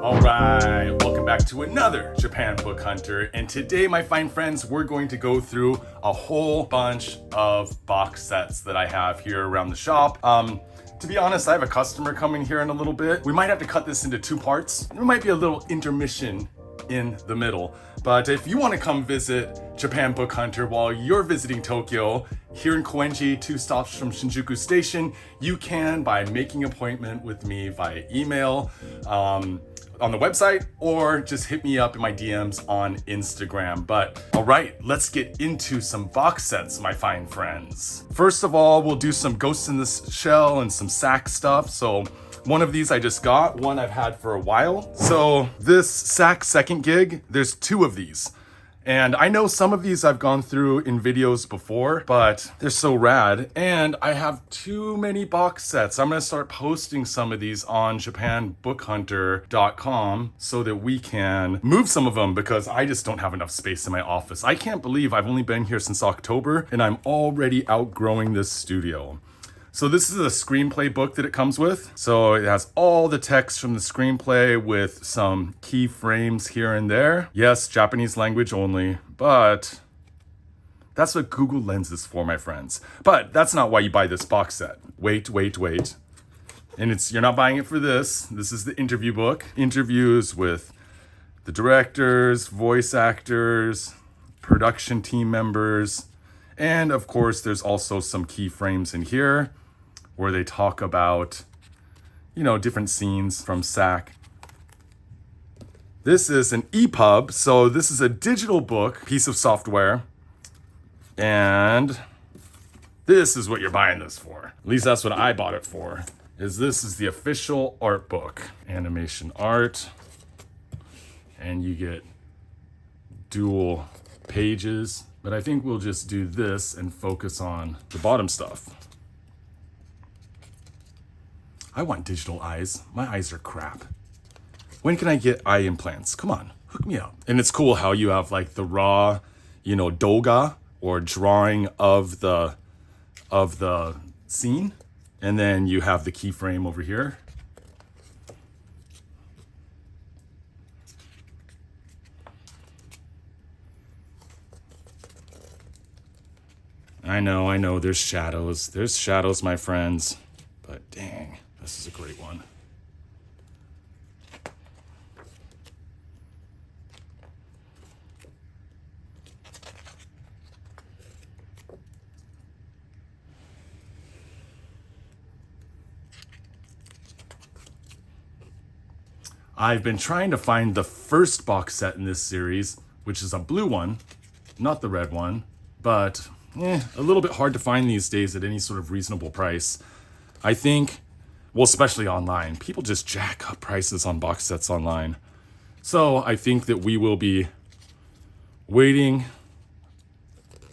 Alright, welcome back to another Japan Book Hunter, and today, my fine friends, we're going to go through a whole bunch of box sets that I have here around the shop. To be honest, I have a customer coming here in a little bit. We might have to cut this into two parts. There might be a little intermission in the middle, but if you want to come visit Japan Book Hunter while you're visiting Tokyo, here in Koenji, 2 stops from Shinjuku Station, you can by making an appointment with me via email, on the website, or just hit me up in my DMs on Instagram. But all right, let's get into some box sets, my fine friends. First of all, we'll do some Ghost in the Shell and some sack stuff. So one of these I just got, one I've had for a while. So this sack second gig, there's 2 of these. And I know some of these I've gone through in videos before, but they're so rad. And I have too many box sets. I'm gonna start posting some of these on japanbookhunter.com so that we can move some of them, because I just don't have enough space in my office. I can't believe I've only been here since October and I'm already outgrowing this studio. So this is a screenplay book that it comes with. So it has all the text from the screenplay with some key frames here and there. Yes, Japanese language only, but that's what Google Lens is for, my friends. But that's not why you buy this box set. Wait. And you're not buying it for this. This is the interview book. Interviews with the directors, voice actors, production team members, and of course, there's also some key frames in here where they talk about, different scenes from SAC. This is an EPUB, so this is a digital book, piece of software, and this is what you're buying this for. At least that's what I bought it for, this is the official art book. Animation art, and you get dual pages. But I think we'll just do this and focus on the bottom stuff. I want digital eyes. My eyes are crap. When can I get eye implants? Come on, hook me up. And it's cool how you have like the raw, doga or drawing of the scene. And then you have the keyframe over here. I know, there's shadows. There's shadows, my friends. But dang, this is a great one. I've been trying to find the first box set in this series, which is a blue one, not the red one, but a little bit hard to find these days at any sort of reasonable price. I think, well, especially online, people just jack up prices on box sets online. So I think that we will be waiting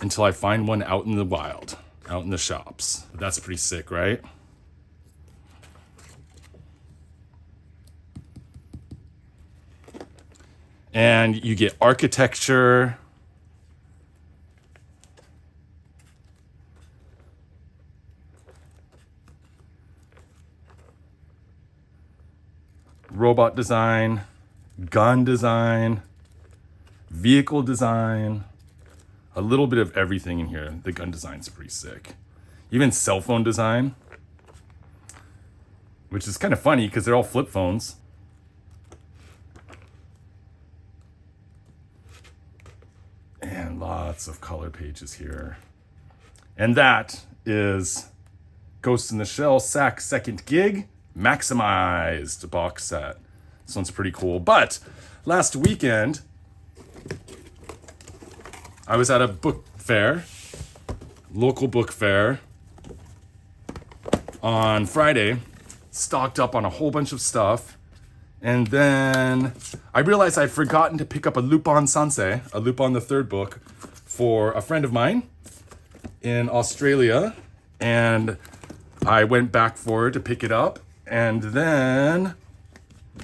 until I find one out in the wild, out in the shops. That's pretty sick, right? And you get architecture, robot design, gun design, vehicle design, a little bit of everything in here. The gun design's pretty sick. Even cell phone design, which is kind of funny because they're all flip phones. And lots of color pages here. And that is Ghost in the Shell SAC Second Gig Maximized box set. This one's pretty cool. But last weekend, I was at a book fair, local book fair, on Friday, stocked up on a whole bunch of stuff. And then I realized I'd forgotten to pick up a Lupin Sansei, a Lupin the Third book, for a friend of mine in Australia. And I went back for it to pick it up. And then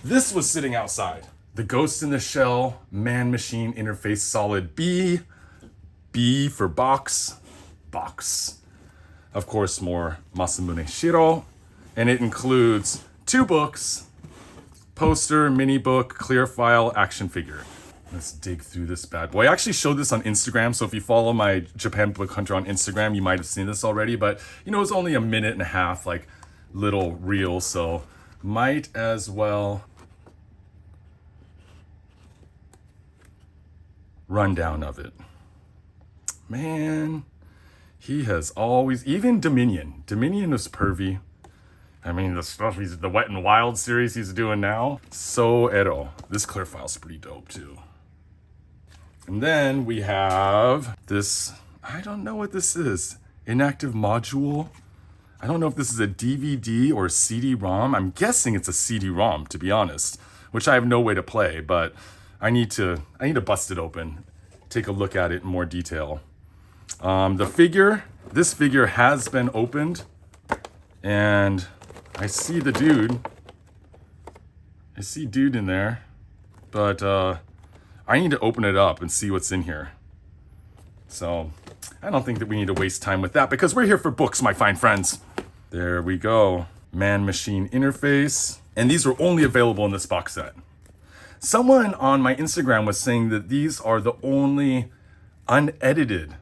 this was sitting outside. The Ghost in the Shell Man-Machine Interface Solid B. B for box. Box. Of course, more Masamune Shiro. And it includes 2 books, poster, mini book, clear file, action figure. Let's dig through this bad boy. I actually showed this on Instagram, so if you follow my Japan Book Hunter on Instagram, you might have seen this already, but you know, it's only a minute and a half, like little reel, so might as well rundown of it. Man, he has always, even Dominion was pervy. I mean, the stuff the Wet and Wild series he's doing now, so edo. This clear file's pretty dope too. And then we have this, I don't know what this is, inactive module. I don't know if this is a DVD or a CD-ROM. I'm guessing it's a CD-ROM, to be honest, which I have no way to play, but I need to bust it open, take a look at it in more detail. This figure has been opened, and I see the dude. I see dude in there, but I need to open it up and see what's in here. So I don't think that we need to waste time with that because we're here for books, my fine friends. There we go. Man-machine interface. And these are only available in this box set. Someone on my Instagram was saying that these are the only unedited,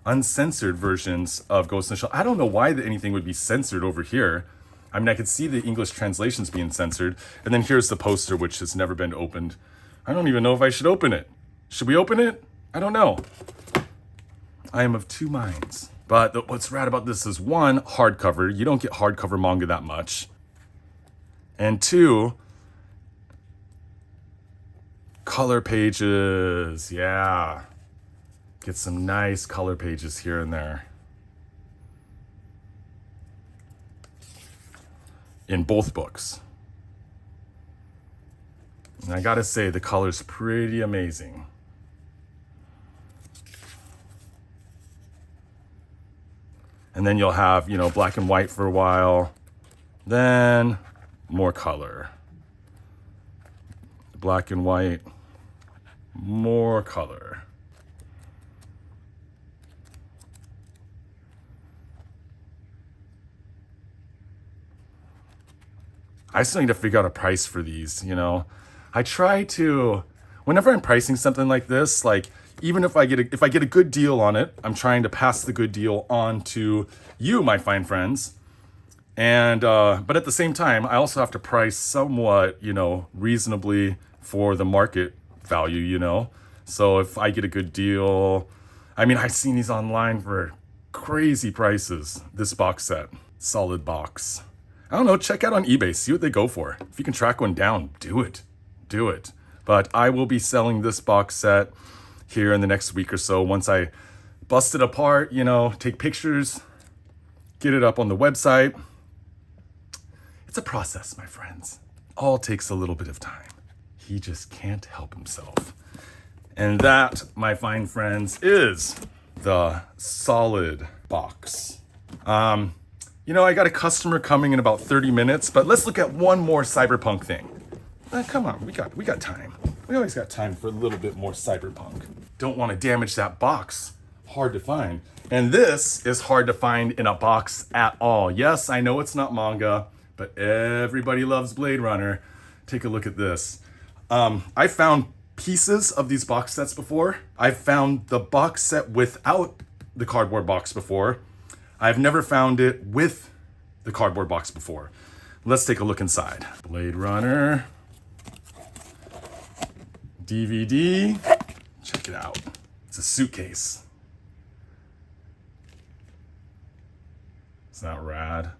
uncensored versions of Ghost in the Shell. I don't know why anything would be censored over here. I mean, I could see the English translations being censored. And then here's the poster, which has never been opened. I don't even know if I should open it. Should we open it? I don't know. I am of 2 minds. But what's rad about this is 1, hardcover. You don't get hardcover manga that much. And 2, color pages. Yeah. Get some nice color pages here and there. In both books. And I gotta say, the color's pretty amazing. And then you'll have, you know, black and white for a while. Then more color. Black and white, more color. I still need to figure out a price for these, you know. I try to, whenever I'm pricing something like this, like even if I get a good deal on it, I'm trying to pass the good deal on to you, my fine friends. And but at the same time, I also have to price somewhat, you know, reasonably for the market value, you know. So if I get a good deal, I mean, I've seen these online for crazy prices. This box set, solid box. I don't know, check out on eBay, see what they go for. If you can track one down, do it. Do it. But I will be selling this box set here in the next week or so once I bust it apart, you know, take pictures, get it up on the website. It's a process, my friends. All takes a little bit of time. He just can't help himself. And that, my fine friends, is the solid box. You know, I got a customer coming in about 30 minutes, but let's look at one more cyberpunk thing. Come on, we got time. We always got time for a little bit more cyberpunk. Don't want to damage that box. Hard to find. And this is hard to find in a box at all. Yes, I know it's not manga, but everybody loves Blade Runner. Take a look at this. I found pieces of these box sets before. I've found the box set without the cardboard box before. I've never found it with the cardboard box before. Let's take a look inside. Blade Runner. DVD. Check it out. It's a suitcase. Isn't that rad?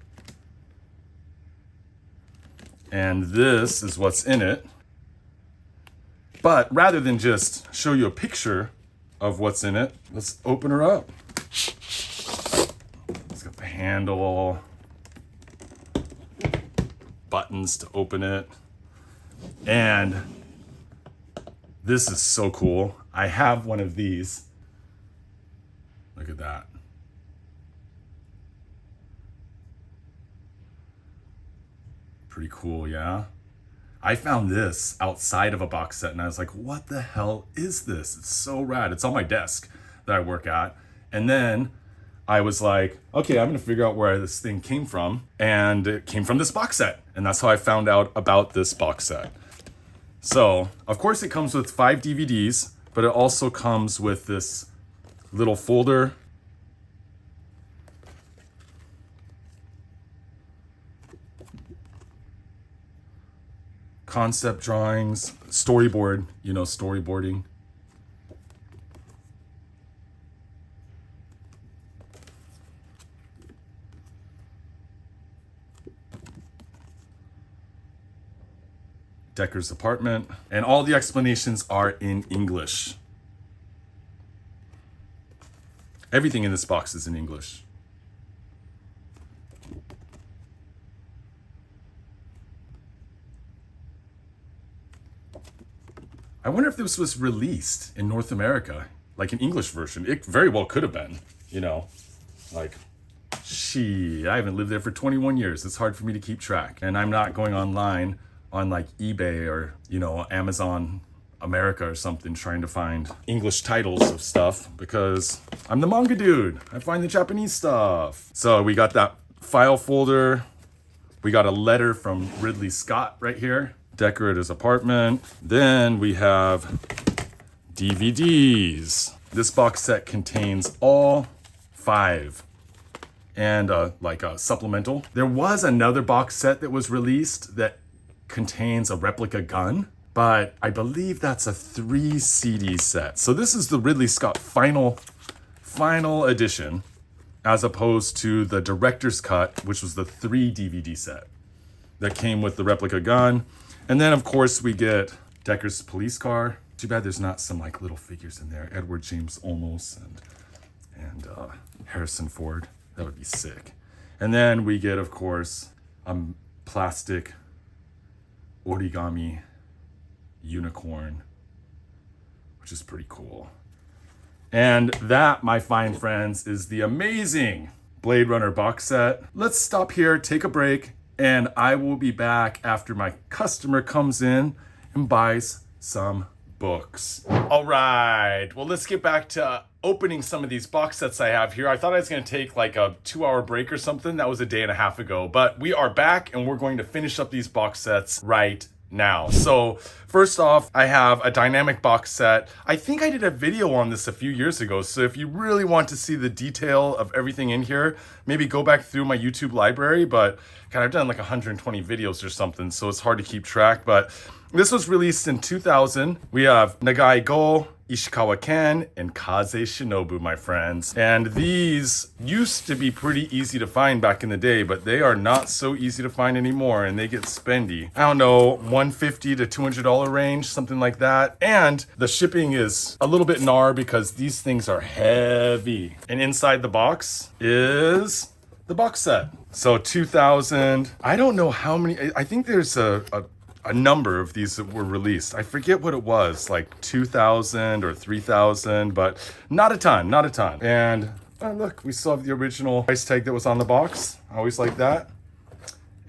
And this is what's in it. But rather than just show you a picture of what's in it, let's open her up. It's got the handle, buttons to open it. And this is so cool. I have one of these. Look at that. Pretty cool, yeah? I found this outside of a box set and I was like, what the hell is this? It's so rad. It's on my desk that I work at. And then I was like, okay, I'm gonna figure out where this thing came from. And it came from this box set. And that's how I found out about this box set. So, of course it comes with 5 DVDs, but it also comes with this little folder. Concept drawings, storyboard, you know, storyboarding. Decker's apartment, and all the explanations are in English. Everything in this box is in English. I wonder if this was released in North America, like an English version. It very well could have been, you know, like, I haven't lived there for 21 years. It's hard for me to keep track. And I'm not going online on like eBay or, you know, Amazon America or something trying to find English titles of stuff because I'm the manga dude. I find the Japanese stuff. So we got that file folder. We got a letter from Ridley Scott right here. Decker at his apartment. Then we have DVDs. This box set contains all 5 and like a supplemental. There was another box set that was released that contains a replica gun, but I believe that's a 3 CD set. So this is the Ridley Scott final edition, as opposed to the director's cut, which was the 3 DVD set that came with the replica gun. And then of course we get Decker's police car. Too bad there's not some like little figures in there. Edward James Olmos and Harrison Ford. That would be sick. And then we get, of course, a plastic origami unicorn, which is pretty cool. And that, my fine friends, is the amazing Blade Runner box set. Let's stop here, take a break, and I will be back after my customer comes in and buys some books. All right, well, let's get back to opening some of these box sets I have here. I thought I was gonna take like a 2-hour break or something. That was a day and a half ago, but we are back and we're going to finish up these box sets right now. So first off, I have a dynamic box set. I think I did a video on this a few years ago. So if you really want to see the detail of everything in here, maybe go back through my YouTube library, but God, I've done like 120 videos or something, so it's hard to keep track. But this was released in 2000. We have Nagai Go, Ishikawa Ken, and Kaze Shinobu, my friends. And these used to be pretty easy to find back in the day, but they are not so easy to find anymore, and they get spendy. I don't know, $150 to $200 range, something like that. And the shipping is a little bit gnar because these things are heavy. And inside the box is the box set. So 2000, I don't know how many, I think there's a number of these that were released. I forget what it was, like 2,000 or 3,000, but not a ton. And look, we still have the original price tag that was on the box. I always like that.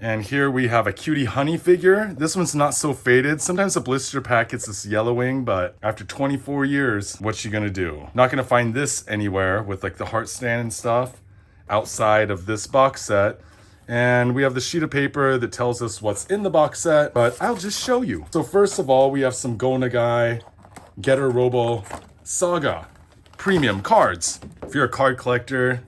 And here we have a Cutie Honey figure. This one's not so faded. Sometimes the blister pack gets this yellowing, but after 24 years, what's she gonna do? Not gonna find this anywhere with like the heart stand and stuff outside of this box set. And we have the sheet of paper that tells us what's in the box set, but I'll just show you. So first of all, we have some Go Nagai Getter Robo Saga premium cards. If you're a card collector,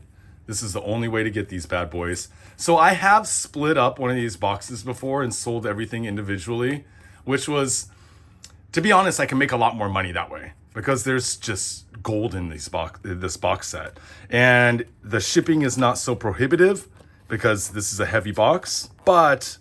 this is the only way to get these bad boys. So I have split up one of these boxes before and sold everything individually, which was, to be honest, I can make a lot more money that way because there's just gold in this box set. And the shipping is not so prohibitive because this is a heavy box. But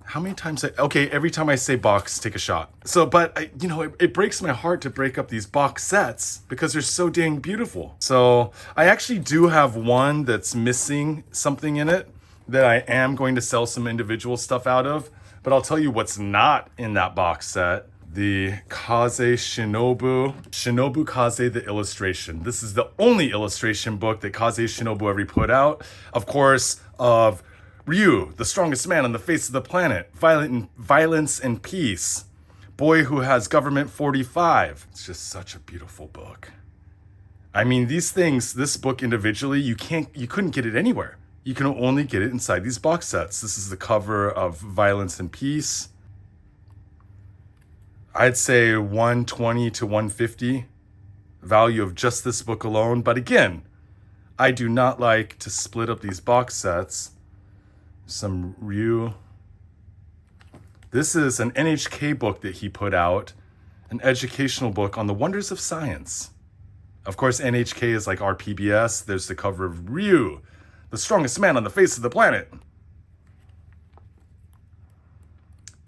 how many times okay, every time I say box, take a shot. So, but you know, it breaks my heart to break up these box sets because they're so dang beautiful. So I actually do have one that's missing something in it that I am going to sell some individual stuff out of, but I'll tell you what's not in that box set. The Kaze Shinobu Kaze, the illustration. This is the only illustration book that Kaze Shinobu ever put out. Of course, of Ryu, the strongest man on the face of the planet. Violence and Peace. Boy Who Has Government 45. It's just such a beautiful book. I mean, these things, this book individually, you couldn't get it anywhere. You can only get it inside these box sets. This is the cover of Violence and Peace. I'd say 120 to 150 value of just this book alone. But again, I do not like to split up these box sets. Some Ryu. This is an NHK book that he put out, an educational book on the wonders of science. Of course, NHK is like our PBS. There's the cover of Ryu, the strongest man on the face of the planet.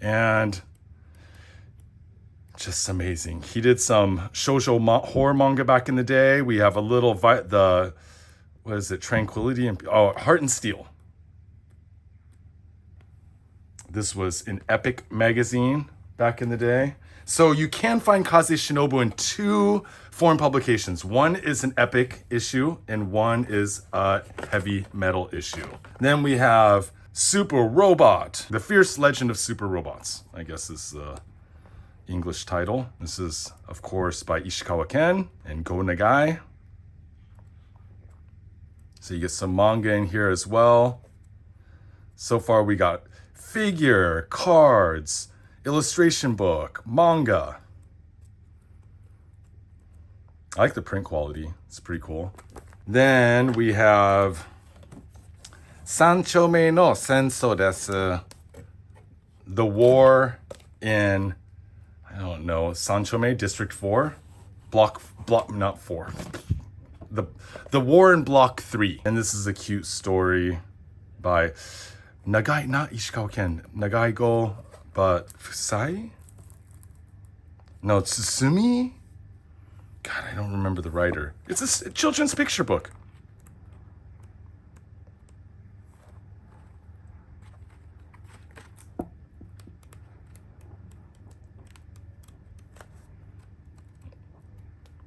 And just amazing. He did some shoujo horror manga back in the day. We have a little, what is it? Tranquility and, Heart and Steel. This was in Epic magazine back in the day. So you can find Kaze Shinobu in 2 foreign publications. One is an Epic issue and one is a heavy metal issue. Then we have Super Robot, The Fierce Legend of Super Robots, I guess is the English title. This is, of course, by Ishikawa Ken and Go Nagai. So you get some manga in here as well. So far we got figure, cards, illustration book, manga. I like the print quality. It's pretty cool. Then we have Sanchome no Senso desu. The war in, I don't know, Sanchome, District 4? Block, not 4. The war in Block 3. And this is a cute story by Nagai, not Ishikawa Ken, Nagai go, but Fusai? No, Tsusumi? God, I don't remember the writer. It's a children's picture book.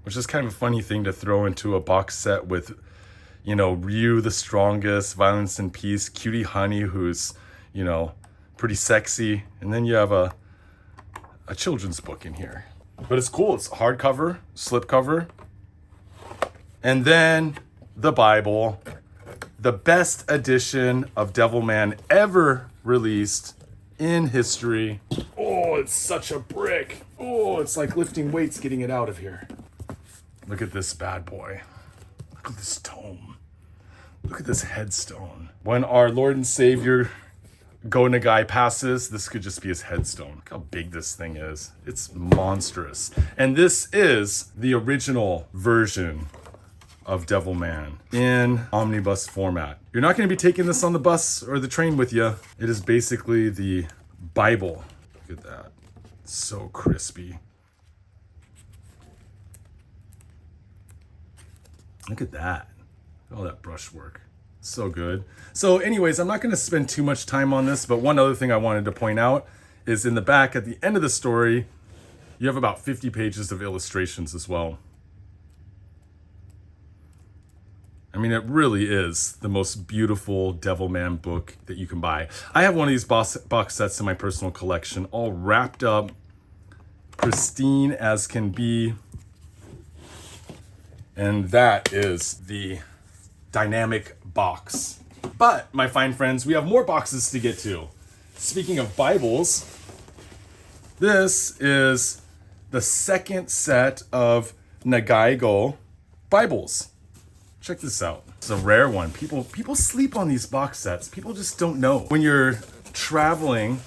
Which is kind of a funny thing to throw into a box set with, you know, Ryu the strongest, Violence and Peace, Cutie Honey, who's, you know, pretty sexy. And then you have a children's book in here. But it's cool. It's hardcover, slipcover. And then the Bible, the best edition of Devilman ever released in history. Oh, it's such a brick. Oh, it's like lifting weights getting it out of here. Look at this bad boy. Look at this tome. Look at this headstone. When our Lord and Savior Go Nagai passes, this could just be his headstone. Look how big this thing is. It's monstrous. And this is the original version of Devilman in omnibus format. You're not going to be taking this on the bus or the train with you. It is basically the Bible. Look at that. It's so crispy. Look at that. All that brushwork. So good. So anyways, I'm not going to spend too much time on this, but one other thing I wanted to point out is in the back at the end of the story, you have about 50 pages of illustrations as well. I mean, it really is the most beautiful Devilman book that you can buy. I have one of these box sets in my personal collection, all wrapped up, pristine as can be. And that is the dynamic box. But, my fine friends, we have more boxes to get to. Speaking of Bibles, this is the second set of Nagai Bibles. Check this out. It's a rare one. People sleep on these box sets. People just don't know. When you're traveling,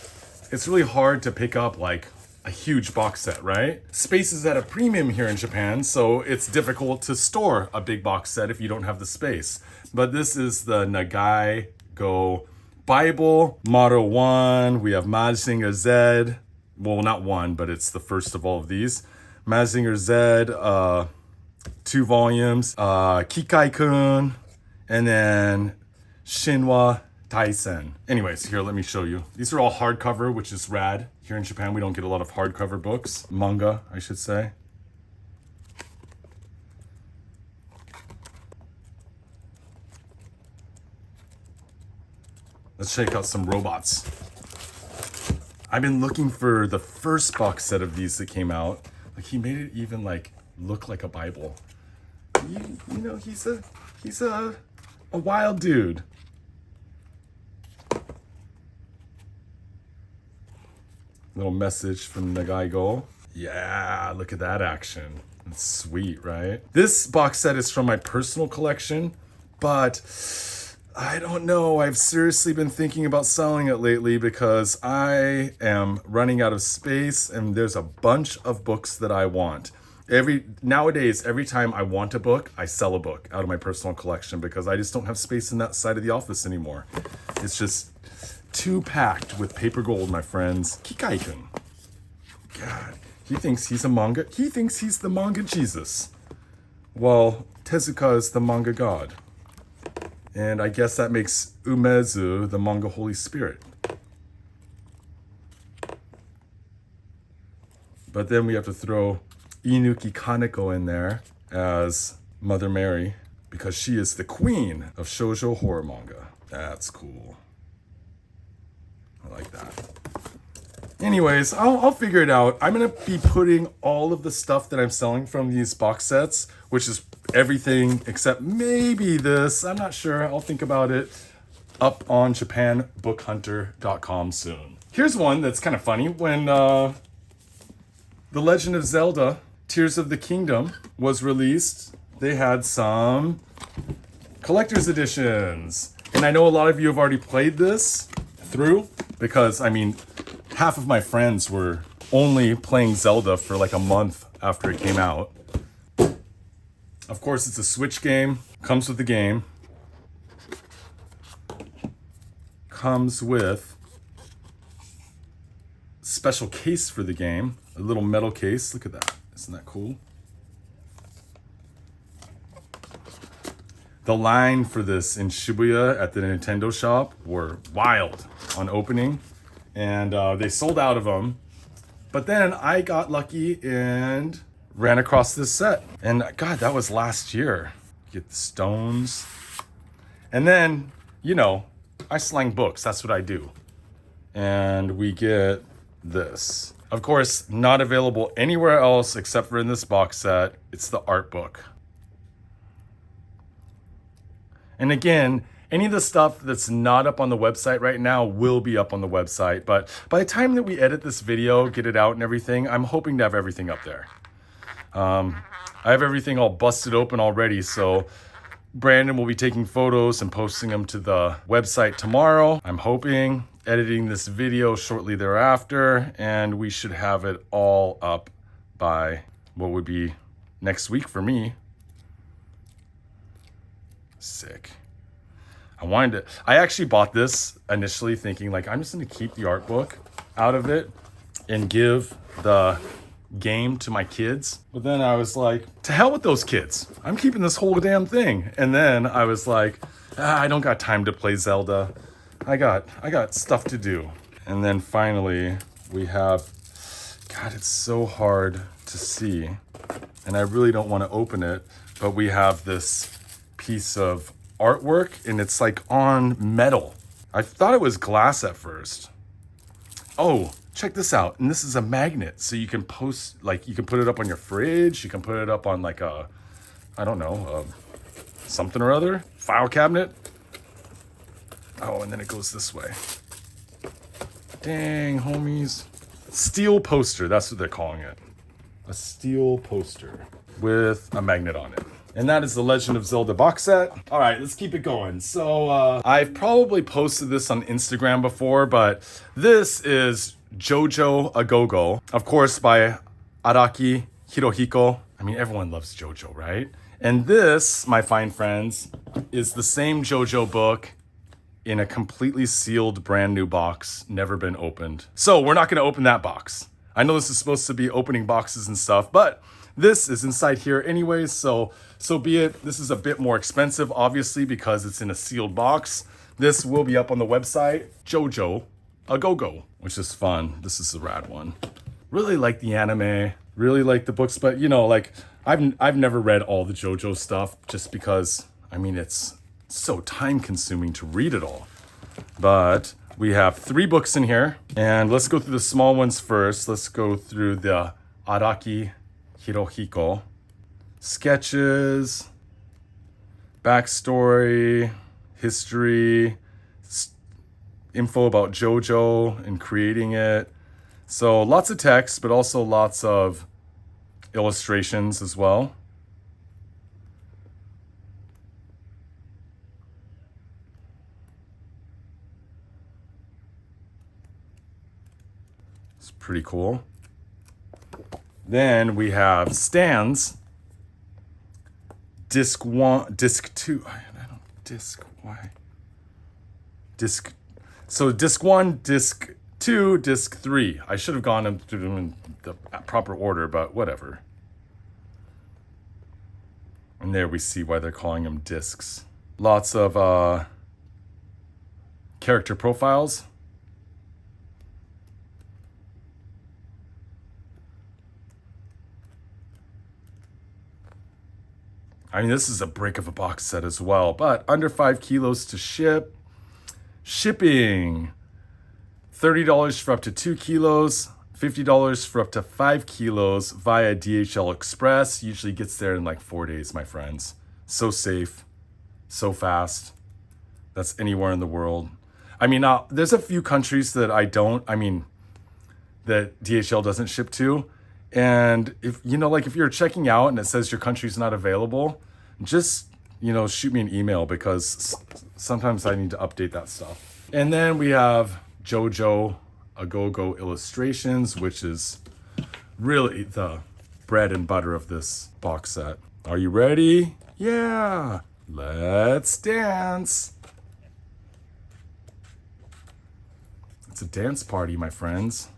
it's really hard to pick up like a huge box set, right? Space is at a premium here in Japan, so it's difficult to store a big box set if you don't have the space. But this is the Nagai Bible, Model 1. We have Mazinger Z. Well, not one, but it's the first of all of these. Mazinger Z, 2 volumes. Kikai-kun, and then Shinwa Taisen. Anyways, here, let me show you. These are all hardcover, which is rad. Here in Japan, we don't get a lot of hardcover books. Manga, I should say. Let's check out some robots. I've been looking for the first box set of these that came out. Like, he made it even like look like a Bible. You know, he's a wild dude. Little message from Nagai. Yeah, look at that action. It's sweet, right? This box set is from my personal collection, but I don't know. I've seriously been thinking about selling it lately because I am running out of space and there's a bunch of books that I want. Nowadays, every time I want a book, I sell a book out of my personal collection because I just don't have space in that side of the office anymore. It's just too packed with paper gold, my friends. Kikai-kun. God, he thinks he's a manga. He thinks he's the manga Jesus. Well, Tezuka is the manga god. And I guess that makes Umezu the manga Holy Spirit. But then we have to throw Inuki Kaneko in there as Mother Mary because she is the queen of shoujo horror manga. That's cool. I like that. Anyways, I'll figure it out. I'm gonna be putting all of the stuff that I'm selling from these box sets, which is everything except maybe this, I'm not sure, I'll think about it, up on japanbookhunter.com soon. Here's one that's kind of funny. When The Legend of Zelda Tears of the Kingdom was released, they had some collector's editions. And I know a lot of you have already played this through because, I mean, half of my friends were only playing Zelda for like a month after it came out. Of course, it's a Switch game, comes with the game, comes with special case for the game, a little metal case. Look at that, isn't that cool? The line for this in Shibuya at the Nintendo shop were wild on opening, and they sold out of them. But then I got lucky and ran across this set. And God, that was last year. Get the stones. And then, you know, I slang books. That's what I do. And we get this. Of course, not available anywhere else except for in this box set. It's the art book. And again, any of the stuff that's not up on the website right now will be up on the website. But by the time that we edit this video, get it out and everything, I'm hoping to have everything up there. I have everything all busted open already, so Brandon will be taking photos and posting them to the website tomorrow. I'm hoping, editing this video shortly thereafter, and we should have it all up by what would be next week for me. Sick. I actually bought this initially thinking like, I'm just gonna keep the art book out of it and give the game to my kids. But then I was like, to hell with those kids. I'm keeping this whole damn thing. And then I was like, I don't got time to play Zelda. I got stuff to do. And then finally we have, God, it's so hard to see. And I really don't want to open it, but we have this piece of artwork and it's like on metal. I thought it was glass at first. Oh, check this out. And this is a magnet. So you can post, like you can put it up on your fridge. You can put it up on like a, I don't know, something or other, file cabinet. Oh, and then it goes this way. Dang, homies. Steel poster, that's what they're calling it. A steel poster with a magnet on it. And that is the Legend of Zelda box set. All right, let's keep it going. So I've probably posted this on Instagram before, but this is JoJo Agogo, of course, by Araki Hirohiko. I mean, everyone loves JoJo, right? And this, my fine friends, is the same JoJo book in a completely sealed brand new box, never been opened. So we're not gonna open that box. I know this is supposed to be opening boxes and stuff, but this is inside here anyways, so be it. This is a bit more expensive, obviously, because it's in a sealed box. This will be up on the website, JoJo Agogo, which is fun. This is a rad one. Really like the anime, really like the books, but you know, like I've never read all the JoJo stuff just because, I mean, it's so time consuming to read it all. But we have 3 books in here, and let's go through the small ones first. Let's go through the Araki Hirohiko sketches. backstory, history, info about JoJo and creating it. So lots of text, but also lots of illustrations as well. It's pretty cool. Then we have stands. Disc 1, disc 2. I don't disc why. Disc. So disc 1, disc 2, disc 3. I should have gone through them in the proper order, but whatever. And there we see why they're calling them discs. Lots of character profiles. I mean, this is a brick of a box set as well, but under 5 kilos to ship. Shipping, $30 for up to 2 kilos, $50 for up to 5 kilos via DHL Express. Usually gets there in like 4 days, my friends. So safe, so fast. That's anywhere in the world. I mean, there's a few countries that that DHL doesn't ship to. And if, like if you're checking out and it says your country's not available, just, shoot me an email because sometimes I need to update that stuff. And then we have JoJo aogo illustrations, which is really the bread and butter of this box set. Are you ready? Yeah, let's dance. It's a dance party, my friends.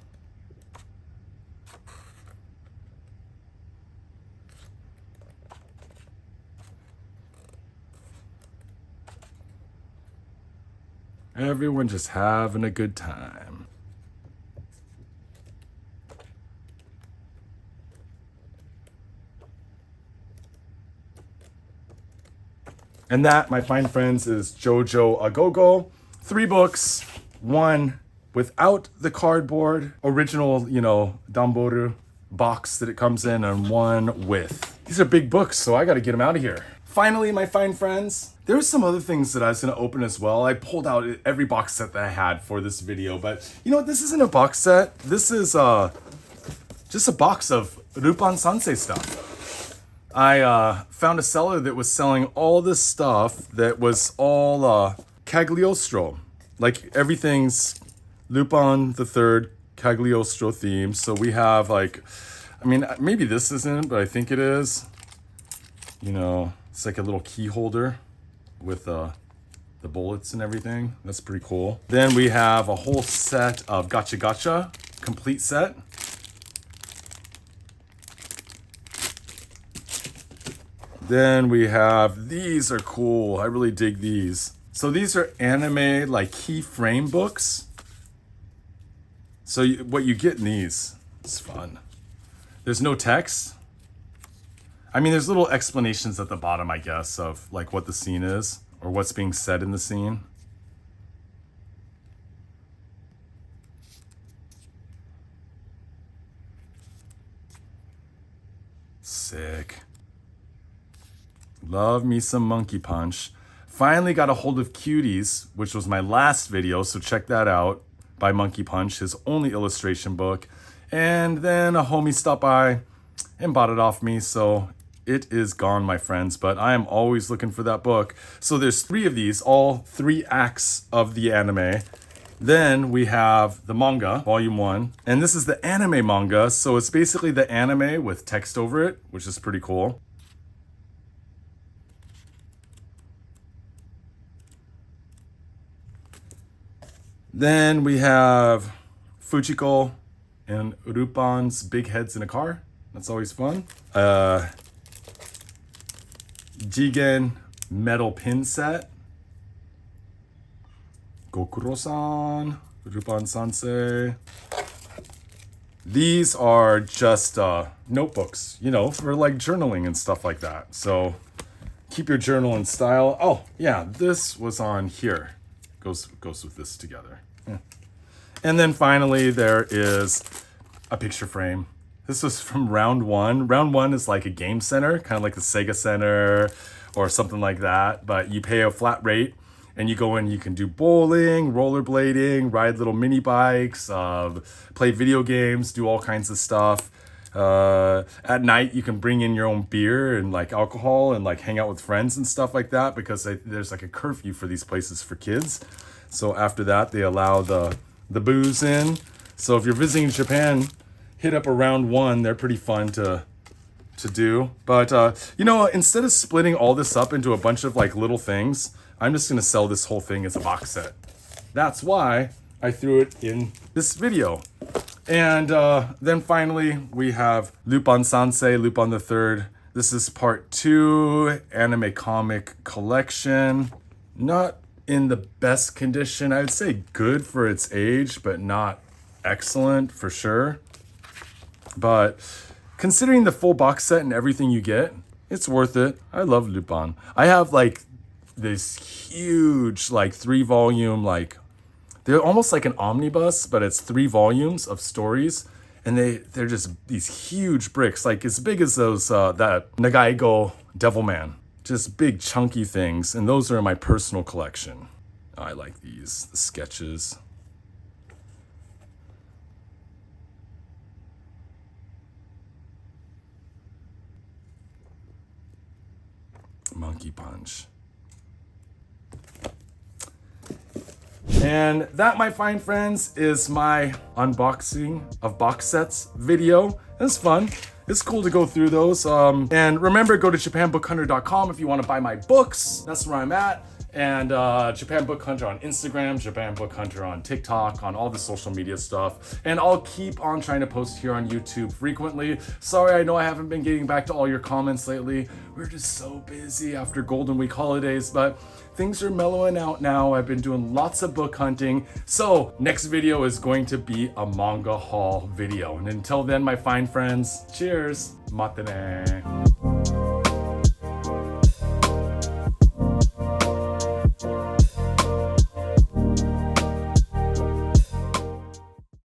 Everyone just having a good time. And that, my fine friends, is JoJo aogo. 3 books, 1 without the cardboard original, danboru box that it comes in, and 1 with. These are big books, so I got to get them out of here. Finally, my fine friends, there's some other things that I was going to open as well. I pulled out every box set that I had for this video, but you know what? This isn't a box set. This is just a box of Lupin Sensei stuff. I found a seller that was selling all this stuff that was all Cagliostro. Like everything's Lupin the Third Cagliostro theme. So we have maybe this isn't, but I think it is. It's like a little key holder with the bullets and everything. That's pretty cool. Then we have a whole set of Gacha Gacha, complete set. Then we have, these are cool. I really dig these. So these are anime like key frame books. So what you get in these is fun. There's no text. I mean, there's little explanations at the bottom, I guess, of like what the scene is or what's being said in the scene. Sick. Love me some Monkey Punch. Finally got a hold of Cuties, which was my last video, so check that out, by Monkey Punch, his only illustration book. And then a homie stopped by and bought it off me, so it is gone, my friends, but I am always looking for that book. So there's 3 of these, all 3 acts of the anime. Then we have the manga, volume 1, and this is the anime manga, so it's basically the anime with text over it, which is pretty cool. Then we have Fujiko and Lupin's big heads in a car. That's always fun. Jigen metal pin set. Gokuro-san, Lupin Sensei. These are just notebooks, for like journaling and stuff like that. So keep your journal in style. Oh yeah, this was on here. Goes with this together. Yeah. And then finally there is a picture frame. This was from round 1. Round 1 is like a game center, kind of like the Sega Center or something like that, but you pay a flat rate and you go in, you can do bowling, rollerblading, ride little mini bikes, play video games, do all kinds of stuff. At night you can bring in your own beer and like alcohol and like hang out with friends and stuff like that, because there's like a curfew for these places for kids. So after that they allow the booze in. So if you're visiting Japan, hit up around 1. They're pretty fun to do. But you know, instead of splitting all this up into a bunch of like little things, I'm just gonna sell this whole thing as a box set. That's why I threw it in this video. And then finally we have Lupin Sansei, Lupin the Third. This is part 2, anime comic collection. Not in the best condition. I would say good for its age, but not excellent for sure. But considering the full box set and everything you get, it's worth it. I love Lupin. I have like this huge like 3-volume, like they're almost like an omnibus, but it's 3 volumes of stories, and they're just these huge bricks, like as big as those that Nagai Devilman. Just big chunky things, and those are in my personal collection. I like these, the sketches. Monkey Punch. And that, my fine friends, is my unboxing of box sets video. It's fun. It's cool to go through those. And remember, go to japanbookhunter.com if you want to buy my books. That's where I'm at. And Japan Book Hunter on Instagram, Japan Book Hunter on TikTok, on all the social media stuff. And I'll keep on trying to post here on YouTube frequently. Sorry, I know I haven't been getting back to all your comments lately. We're just so busy after Golden Week holidays, but things are mellowing out now. I've been doing lots of book hunting. So next video is going to be a manga haul video. And until then, my fine friends, cheers. Mate ne.